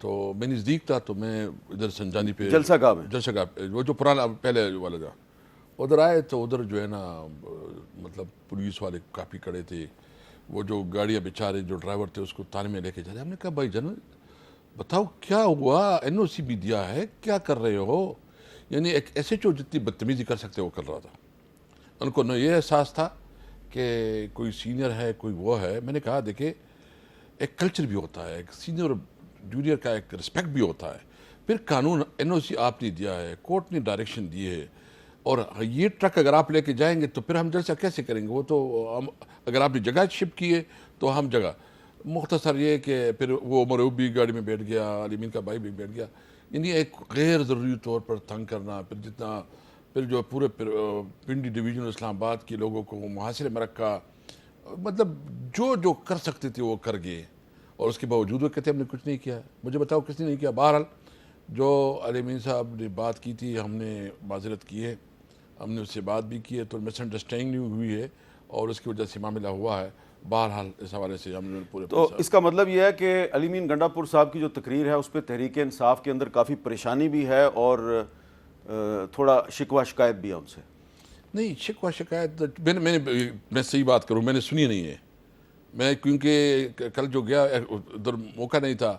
تو میں نزدیک تھا تو میں ادھر سنجانی پہ جلسہ گاہ میں وہ جو پرانا پہلے والا جا ادھر آئے تو ادھر جو ہے نا مطلب پولیس والے کافی کڑے تھے. وہ جو گاڑیاں بیچارے جو ڈرائیور تھے اس کو تانے میں لے کے جا رہے. ہم نے کہا بھائی جنرل بتاؤ کیا ہوا, این او سی بھی دیا ہے, کیا کر رہے ہو؟ یعنی ایک ایس ایچ او جتنی بدتمیزی کر سکتے وہ کر رہا تھا. ان کو نہ یہ احساس تھا کہ کوئی سینئر ہے کوئی وہ ہے. میں نے کہا دیکھیں ایک کلچر بھی ہوتا ہے, ایک سینئر جونیئر کا ایک رسپیکٹ بھی ہوتا ہے. پھر قانون این او سی آپ نے دیا ہے, کورٹ نے ڈائریکشن دی ہے, اور یہ ٹرک اگر آپ لے کے جائیں گے تو پھر ہم جلسہ کیسے کریں گے؟ وہ تو ہم اگر آپ نے جگہ شپ کی ہے تو ہم جگہ. مختصر یہ کہ پھر وہ مرعوب بھی گاڑی میں بیٹھ گیا, علی مین کا بھائی بھی بیٹھ گیا. یعنی ایک غیر ضروری طور پر تنگ کرنا, پھر جتنا پھر جو پورے پنڈی ڈویژن اسلام آباد کے لوگوں کو محاصرے میں رکھا. مطلب جو کر سکتے تھے وہ کر گئے, اور اس کے باوجود وہ کہتے ہم نے کچھ نہیں کیا. مجھے بتاؤ کس نے نہیں کیا؟ بہرحال جو علی مین صاحب نے بات کی تھی ہم نے معذرت کی ہے, ہم نے اس سے بات بھی کی ہے, تو مس انڈرسٹینڈنگ ہوئی ہے اور اس کی وجہ سے معاملہ ہوا ہے. بہرحال اس حوالے سے ہم نے پورے تو اس کا مطلب یہ ہے کہ علی مین گنڈا پور صاحب کی جو تقریر ہے اس پہ تحریک انصاف کے اندر کافی پریشانی بھی ہے اور تھوڑا شکوہ شکایت بھی ہے ان سے. نہیں شکوہ شکایت میں صحیح بات کروں میں نے سنی نہیں ہے. میں کیونکہ کل جو گیا ادھر موقع نہیں تھا,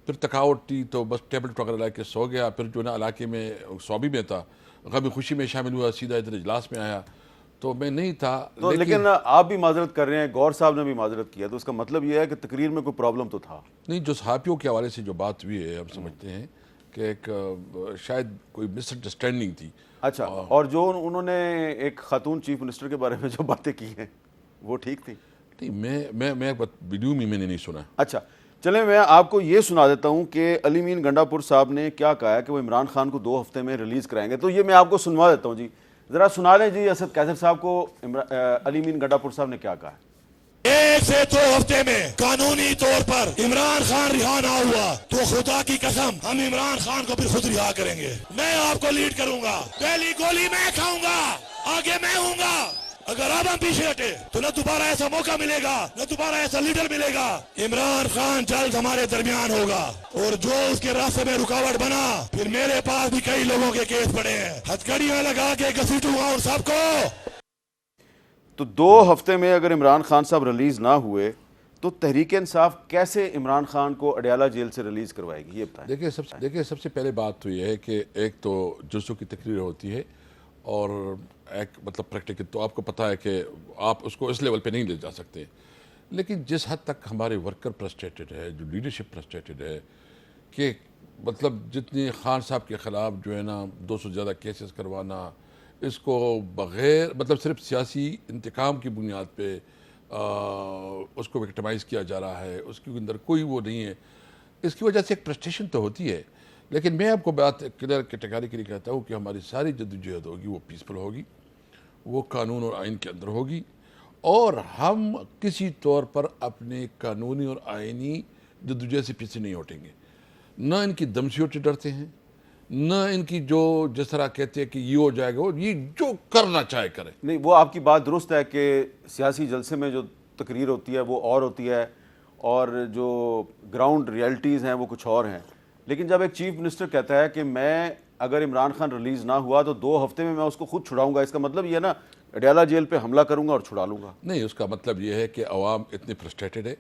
پھر تھکاوٹ تھی تو بس ٹیبلٹ وغیرہ لا کے سو گیا. پھر جو نا علاقے میں صوبی میں تھا, غم خوشی میں شامل ہوا, سیدھا ادھر اجلاس میں آیا تو میں نہیں تھا. تو لیکن آپ بھی معذرت کر رہے ہیں, گور صاحب نے بھی معذرت کیا, تو اس کا مطلب یہ ہے کہ تقریر میں کوئی پرابلم تو تھا نہیں. جو صحافیوں کے حوالے سے جو بات ہوئی ہے ہم سمجھتے ہیں کہ ایک شاید کوئی مس انڈرسٹینڈنگ تھی. اچھا, اور جو انہوں نے ایک خاتون چیف منسٹر کے بارے میں جو باتیں کی ہیں وہ ٹھیک تھی؟ نہیں میں ویڈیو میں نے نہیں سنا. اچھا چلیں میں آپ کو یہ سنا دیتا ہوں کہ علی مین گنڈا پور صاحب نے کیا کہا ہے کہ وہ عمران خان کو 2 ہفتے میں ریلیز کرائیں گے. تو یہ میں آپ کو سنوا دیتا ہوں, جی ذرا سنا لیں جی اسد قیصر صاحب کو علی مین گنڈا پور صاحب نے کیا کہا ہے. 1 سے 2 ہفتے میں قانونی طور پر عمران خان رہا نہ ہوا تو خدا کی قسم ہم عمران خان کو پھر خود رہا کریں گے. میں آپ کو لیڈ کروں گا, پہلی گولی میں کھاؤں گا, آگے میں ہوں گا. اگر اب ہم پیچھے ہٹے تو نہ دوبارہ ایسا موقع ملے گا, نہ دوبارہ ایسا لیڈر ملے گا. عمران خان جلد ہمارے درمیان ہوگا, اور جو اس کے راستے میں رکاوٹ بنا, پھر میرے پاس بھی کئی لوگوں کے کیس پڑے ہیں, ہتھکڑیاں لگا کے گھسیٹوں گا ان سب کو. تو 2 ہفتے میں اگر عمران خان صاحب ریلیز نہ ہوئے تو تحریک انصاف کیسے عمران خان کو اڈیالہ جیل سے ریلیز کروائے گی, یہ بتائیں. دیکھیں سب سے پہلے بات تو یہ ہے کہ ایک تو جزوں کی تقریر ہوتی ہے, اور ایک مطلب پریکٹیکل تو آپ کو پتہ ہے کہ آپ اس کو اس لیول پہ نہیں لے جا سکتے. لیکن جس حد تک ہمارے ورکر فرسٹریٹڈ ہے, جو لیڈرشپ فرسٹریٹڈ ہے, کہ مطلب جتنی خان صاحب کے خلاف جو ہے نا 200 سے زیادہ کیسز کروانا, اس کو بغیر مطلب صرف سیاسی انتقام کی بنیاد پہ اس کو وکٹمائز کیا جا رہا ہے, اس کے اندر کوئی وہ نہیں ہے. اس کی وجہ سے ایک فرسٹریشن تو ہوتی ہے. لیکن میں آپ کو بات کلیئر کیٹیگری کے لیے کہتا ہوں کہ ہماری ساری جدوجہد ہوگی وہ پیسفل ہوگی, وہ قانون اور آئین کے اندر ہوگی, اور ہم کسی طور پر اپنے قانونی اور آئینی جدوجہد سے پیچھے نہیں ہٹیں گے. نہ ان کی دمشیوں سے ڈرتے ہیں, نہ ان کی جو جس طرح کہتے ہیں کہ یہ ہو جائے گا, یہ جو کرنا چاہے کرے. نہیں وہ آپ کی بات درست ہے کہ سیاسی جلسے میں جو تقریر ہوتی ہے وہ اور ہوتی ہے, اور جو گراؤنڈ ریالٹیز ہیں وہ کچھ اور ہیں. لیکن جب ایک چیف منسٹر کہتا ہے کہ میں اگر عمران خان ریلیز نہ ہوا تو 2 ہفتے میں اس کو خود چھڑاؤں گا, اس کا مطلب یہ ہے نا اڈیالہ جیل پہ حملہ کروں گا اور چھڑا لوں گا. نہیں, اس کا مطلب یہ ہے کہ عوام اتنے فرسٹریٹڈ ہے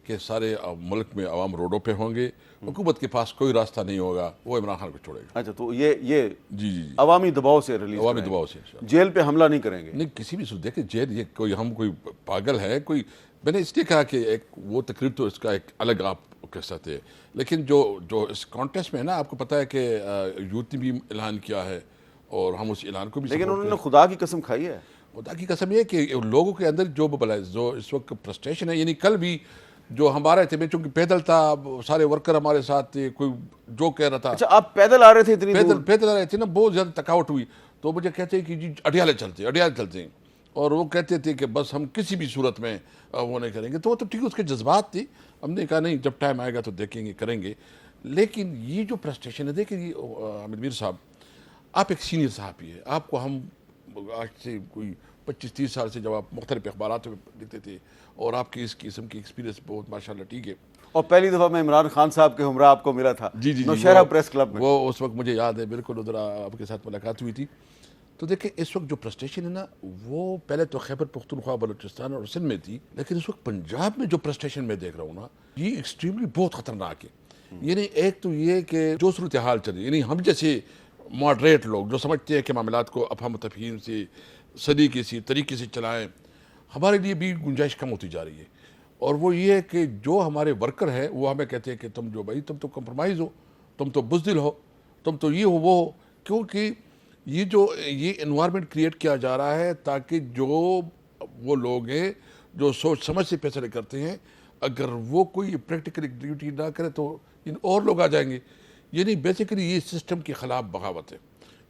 کہ سارے ملک میں عوام روڈوں پہ ہوں گے, حکومت کے پاس کوئی راستہ نہیں ہوگا, وہ عمران خان کو چھوڑے گا. اچھا, تو یہ جی عوامی دباؤ سے ریلیز, عوامی دباؤ سے جیل پہ حملہ نہیں کریں گے. نہیں کسی بھی صورت. دیکھیں جیل, یہ کوئی ہم کوئی پاگل ہے کوئی. میں نے اس لیے کہا کہ ایک وہ تقریر تو اس کا ایک الگ آپ کہہ سکتے ہیں, لیکن جو اس کانٹیسٹ میں ہے نا, آپ کو پتہ ہے کہ یوتھ نے بھی اعلان کیا ہے اور ہم اس اعلان کو بھی, لیکن انہوں نے خدا کی قسم کھائی ہے. خدا کی قسم یہ کہ لوگوں کے اندر جو جو اس وقت فرسٹریشن ہے, یعنی کل بھی جو ہمارے تھے, میں چونکہ پیدل تھا, سارے ورکر ہمارے ساتھ تھے, کوئی جو کہہ رہا تھا. اچھا, آپ پیدل آ رہے تھے؟ اتنی پیدل آ رہے تھے نا, بہت زیادہ تھکاوٹ ہوئی. تو مجھے کہتے ہیں کہ جی اڈیالے چلتے ہیں، اور وہ کہتے تھے کہ بس ہم کسی بھی صورت میں وہ نہیں کریں گے. تو وہ تو ٹھیک ہے، اس کے جذبات تھی. ہم نے کہا نہیں، جب ٹائم آئے گا تو دیکھیں گے، کریں گے. لیکن یہ جو پریسٹیشن ہے، دیکھیں یہ حامد میر صاحب، آپ ایک سینئر صحافی ہے. آپ کو ہم آج سے کوئی 25-30 سال سے جب آپ مختلف اخبارات میں لکھتے تھے، اور آپ کی اس قسم کی ایکسپیرینس بہت ماشاءاللہ ٹھیک ہے. اور پہلی دفعہ میں عمران خان صاحب کے ہمراہ آپ کو ملا تھا جی نوشہرہ پریس کلب میں. وہ اس وقت مجھے یاد ہے بالکل، ادھر آپ کے ساتھ ملاقات ہوئی تھی. تو دیکھیں اس وقت جو پریسٹیشن ہے نا، وہ پہلے تو خیبر پختونخوا، بلوچستان اور سندھ میں تھی، لیکن اس وقت پنجاب میں جو پریسٹیشن میں دیکھ رہا ہوں نا، یہ ایکسٹریملی بہت خطرناک ہے. یعنی ایک تو یہ کہ جو صورتحال چل رہی ہے، یعنی ہم جیسے ماڈریٹ لوگ جو سمجھتے ہیں کہ معاملات کو افہام و تفہیم سے، سلیقے سے، طریقے سے چلائیں، ہمارے لیے بھی گنجائش کم ہوتی جا رہی ہے. اور وہ یہ ہے کہ جو ہمارے ورکر ہیں وہ ہمیں کہتے ہیں کہ تم جو بھائی، تم تو کمپرومائز ہو، تم تو بزدل ہو، تم تو یہ ہو وہ ہو. کیونکہ یہ انوائرمنٹ کریٹ کیا جا رہا ہے تاکہ جو وہ لوگ ہیں جو سوچ سمجھ سے فیصلے کرتے ہیں، اگر وہ کوئی پریکٹیکل ڈیوٹی نہ کرے تو اور لوگ آ جائیں گے. یعنی بیسیکلی یہ سسٹم کے خلاف بغاوت ہے.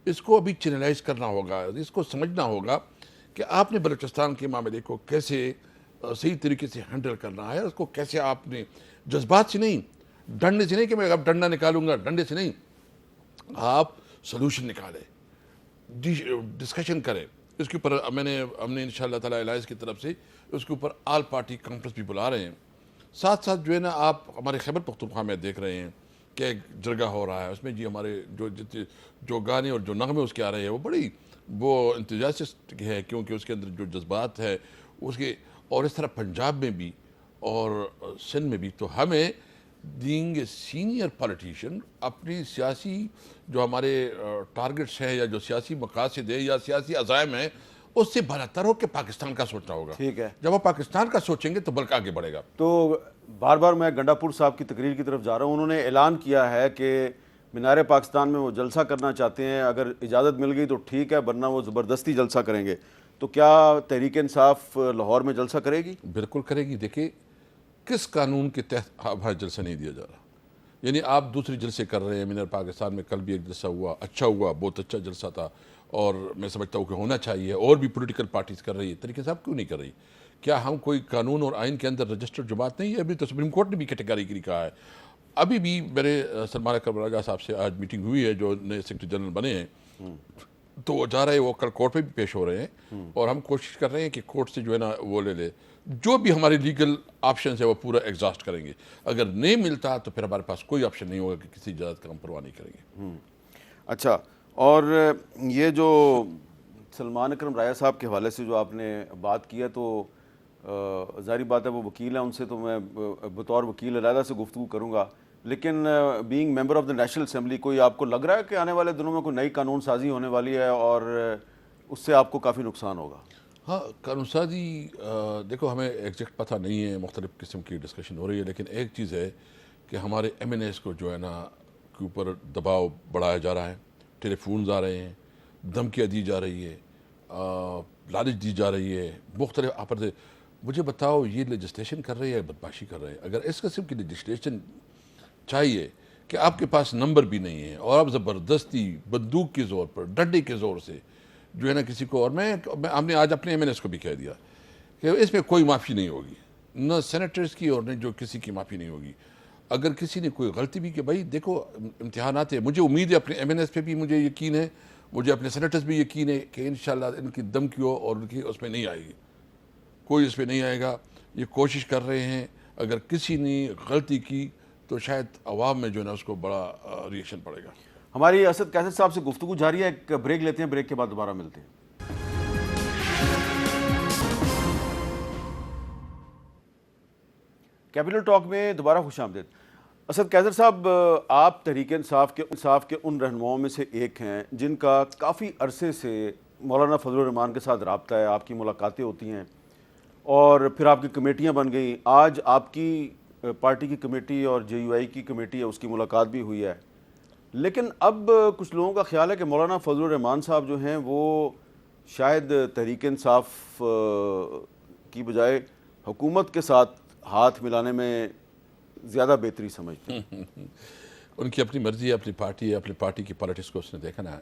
اس کو ابھی چینلائز کرنا ہوگا، اس کو سمجھنا ہوگا کہ آپ نے بلوچستان کے معاملے کو کیسے صحیح طریقے سے ہینڈل کرنا ہے. اس کو کیسے آپ نے جذبات سے نہیں، ڈنڈے سے نہیں کہ میں اب ڈنڈا نکالوں گا، ڈنڈے سے نہیں، آپ سلوشن نکالیں، ڈسکشن کریں. اس کے اوپر ہم نے انشاءاللہ تعالیٰ الائنس کی طرف سے اس کے اوپر آل پارٹی کانفرنس بھی بلا رہے ہیں. ساتھ ساتھ جو ہے نا، آپ ہمارے خیبر پختونخوا میں دیکھ رہے ہیں کہ ایک جرگہ ہو رہا ہے. اس میں جی ہمارے جو گانے اور جو نغمے اس کے آ رہے ہیں، وہ بڑی وہ انتھوزیاسٹک ہے، کیونکہ اس کے اندر جو جذبات ہے اس کے. اور اس طرح پنجاب میں بھی اور سندھ میں بھی. تو ہمیں بینگ اے سینئر پالیٹیشین اپنی سیاسی جو ہمارے ٹارگٹس ہیں، یا جو سیاسی مقاصد ہیں، یا سیاسی عزائم ہیں، اس سے بالاتر ہو کہ پاکستان کا سوچنا ہوگا. ٹھیک ہے، جب آپ پاکستان کا سوچیں گے تو بلکہ آگے بڑھے گا. تو بار بار میں گنڈا پور صاحب کی تقریر کی طرف جا رہا ہوں. انہوں نے اعلان کیا ہے کہ مینار پاکستان میں وہ جلسہ کرنا چاہتے ہیں. اگر اجازت مل گئی تو ٹھیک ہے، ورنہ وہ زبردستی جلسہ کریں گے. تو کیا تحریک انصاف لاہور میں جلسہ کرے گی؟ بالکل کرے گی. دیکھیں کس قانون کے تحت ہمارا جلسہ نہیں دیا جا رہا. یعنی آپ دوسری جلسے کر رہے ہیں. مینار پاکستان میں کل بھی ایک جلسہ ہوا، اچھا ہوا، بہت اچھا جلسہ تھا، اور میں سمجھتا ہوں کہ ہونا چاہیے. اور بھی پولیٹیکل پارٹیز کر رہی ہے، طریقے سے آپ کیوں نہیں کر رہی؟ کیا ہم کوئی قانون اور آئین کے اندر رجسٹرڈ جماعت نہیں ہے؟ ابھی تو سپریم کورٹ نے بھی کیٹیگریکلی کہا ہے. ابھی بھی میرے سلمان اکرم راجہ صاحب سے آج میٹنگ ہوئی ہے، جو نئے سیکرٹری جنرل بنے ہیں. تو وہ جا رہے ہیں، وہ کل کورٹ پہ بھی پیش ہو رہے ہیں، اور ہم کوشش کر رہے ہیں کہ کورٹ سے جو ہے نا وہ لے لے. جو بھی ہمارے لیگل آپشنز ہے وہ پورا ایگزاسٹ کریں گے. اگر نہیں ملتا تو پھر ہمارے پاس کوئی آپشن نہیں ہوگا کہ کسی اجازت کا ہم پرواہ نہیں کریں گے. اچھا، اور یہ جو سلمان اکرم راجہ صاحب کے حوالے سے جو آپ نے بات کی ہے، تو ظاہری بات ہے وہ وکیل ہیں، ان سے تو میں بطور وکیل علیحدہ سے گفتگو کروں گا. لیکن being member of the national assembly, کوئی آپ کو لگ رہا ہے کہ آنے والے دنوں میں کوئی نئی قانون سازی ہونے والی ہے اور اس سے آپ کو کافی نقصان ہوگا؟ ہاں، قانون سازی دیکھو ہمیں ایگزیکٹ پتہ نہیں ہے، مختلف قسم کی ڈسکشن ہو رہی ہے. لیکن ایک چیز ہے کہ ہمارے ایم این ایس کو جو ہے نا کے اوپر دباؤ بڑھایا جا رہا ہے. ٹیلی فونز آ رہے ہیں، دھمکیاں دی جا رہی ہے، لالچ دی جا رہی ہے، مختلف آفر سے. مجھے بتاؤ، یہ لیجسلیشن کر رہے ہیں، بدماشی کر رہے ہیں؟ اگر اس قسم کی لیجسلیشن چاہیے کہ آپ کے پاس نمبر بھی نہیں ہے اور آپ زبردستی بندوق کے زور پر، ڈنڈے کے زور سے جو ہے نا کسی کو، اور ہم نے آج اپنے ایم این ایس کو بھی کہہ دیا کہ اس میں کوئی معافی نہیں ہوگی، نہ سینیٹرز کی اور نہ جو کسی کی معافی نہیں ہوگی. اگر کسی نے کوئی غلطی بھی کہ بھائی دیکھو امتحانات ہے، مجھے امید ہے، اپنے ایم این ایس پہ بھی مجھے یقین ہے، مجھے اپنے سینیٹرز بھی یقین ہے کہ انشاءاللہ ان کی دھمکیوں اور ان کی اس میں نہیں آئے گی، کوئی اس پہ نہیں آئے گا. یہ کوشش کر رہے ہیں. اگر کسی نے غلطی کی تو شاید عوام میں جو ہے نا اس کو بڑا ریئیکشن پڑے گا. ہماری اسد کیسد صاحب سے گفتگو جاری ہے. ایک بریک لیتے ہیں، بریک کے بعد دوبارہ ملتے ہیں. کیپٹل ٹاک میں دوبارہ خوش آمدید. اسد کیسد صاحب، آپ تحریک انصاف کے ان رہنماؤں میں سے ایک ہیں جن کا کافی عرصے سے مولانا فضل الرحمان کے ساتھ رابطہ ہے، آپ کی ملاقاتیں ہوتی ہیں اور پھر آپ کی کمیٹیاں بن گئیں. آج آپ کی پارٹی کی کمیٹی اور جے یو آئی کی کمیٹی ہے، اس کی ملاقات بھی ہوئی ہے. لیکن اب کچھ لوگوں کا خیال ہے کہ مولانا فضل الرحمان صاحب جو ہیں وہ شاید تحریک انصاف کی بجائے حکومت کے ساتھ ہاتھ ملانے میں زیادہ بہتری سمجھتے ہیں. ان کی اپنی مرضی ہے، اپنی پارٹی ہے، اپنی پارٹی کی پالیٹکس کو اس نے دیکھنا ہے.